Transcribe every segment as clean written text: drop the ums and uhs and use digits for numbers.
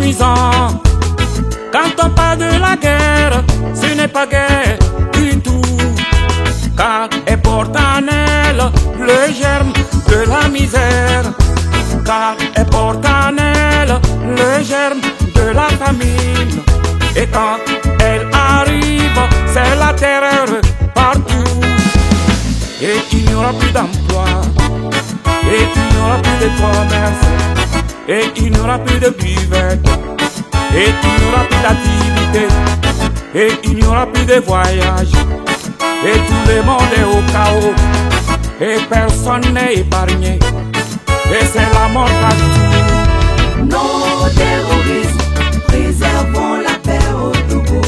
amusant. Quand on parle de la guerre, ce n'est pas guerre du tout, car elle porte en elle le germe de la misère, car elle porte en elle le germe de la famine. Et quand elle arrive, c'est la terreur partout. Et il n'y aura plus d'emploi, et il n'y aura plus de commerce, et il n'y aura plus de buvette, et il n'y aura plus d'activité, et il n'y aura plus de voyage, et tout le monde est au chaos, et personne n'est épargné, et c'est la mort partout. Non aux terroristes, préservons la paix au Togo.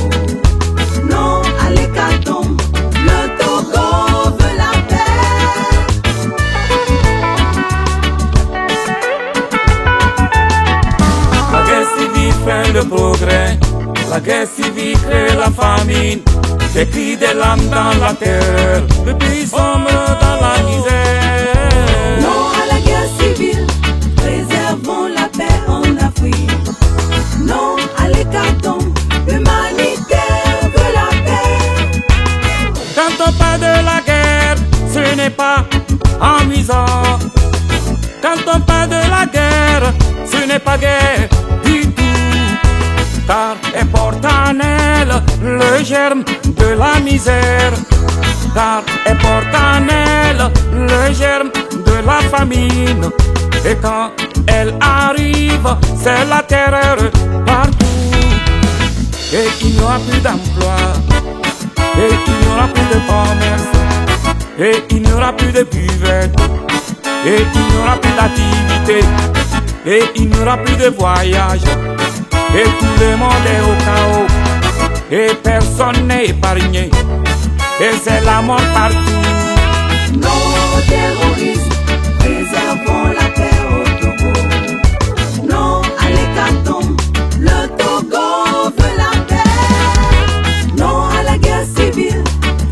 Non à l'hécatombe, le Togo veut la paix. La guerre civile fait le progrès, la guerre civile crée la famine, des cris des lames dans la terre, le pays sombre dans la misère. Non à la guerre civile, préservons la paix en Afrique. Non à l'hécatombe, l'humanité veut la paix. Quand on parle de la guerre, ce n'est pas amusant. Quand on parle de la guerre, ce n'est pas guerre du tout, car elle porte en elle le germe de la misère, car elle porte en elle le germe de la famine. Et quand elle arrive, c'est la terreur partout. Et il n'y aura plus d'emploi, et il n'y aura plus de commerce, et il n'y aura plus de buvette, et il n'y aura plus d'activité, et il n'y aura plus de voyage, et tout le monde est au chaos, et personne n'est épargné, et c'est la mort partout. Non aux terroristes, préservons la paix au Togo. Non à l'hécatombe, le Togo veut la paix. Non à la guerre civile,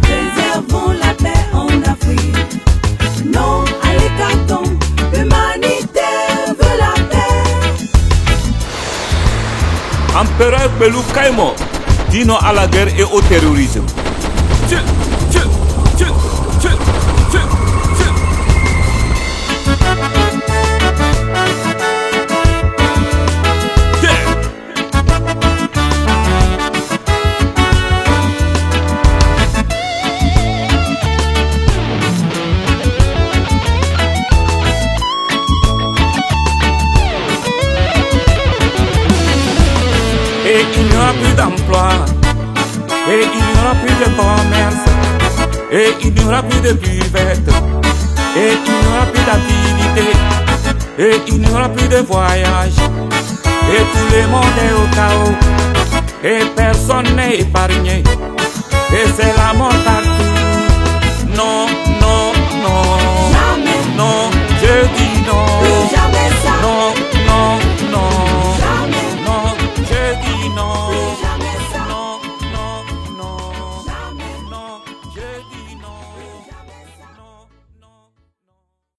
préservons la paix en Afrique. Non à l'hécatombe, l'humanité veut la paix. Empereur Belou Kaimo dit non à la guerre et au terrorisme. Tchou, tchou, tchou, tchou, tchou, tchou. Yeah. Et il n'y aura plus d'emploi, et il n'y aura plus de commerce, et il n'y aura plus de buvette, et il n'y aura plus d'activité, et il n'y aura plus de voyage, et tout le monde est au chaos, et personne n'est épargné, et c'est la mort